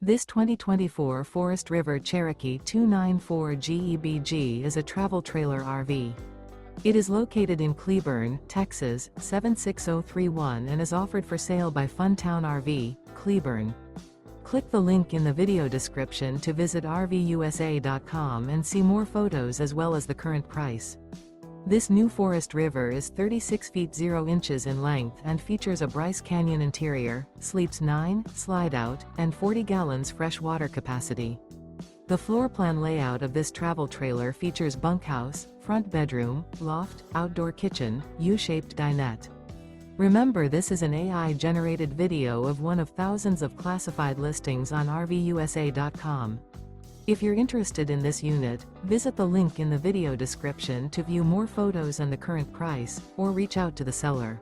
This 2024 Forest River Cherokee 294 GEBG is a travel trailer RV. It is located in Cleburne, Texas, 76031 and is offered for sale by Funtown RV, Cleburne. Click the link in the video description to visit RVUSA.com and see more photos as well as the current price. This new Forest River is 36 feet 0 inches in length and features a BRYCE CANYON interior, sleeps 9, Slideout, and 40 gallons fresh water capacity. The floor plan layout of this travel trailer features bunkhouse, front bedroom, loft, outdoor kitchen, U-shaped dinette. Remember, this is an AI-generated video of one of thousands of classified listings on RVUSA.com. If you're interested in this unit, visit the link in the video description to view more photos and the current price, or reach out to the seller.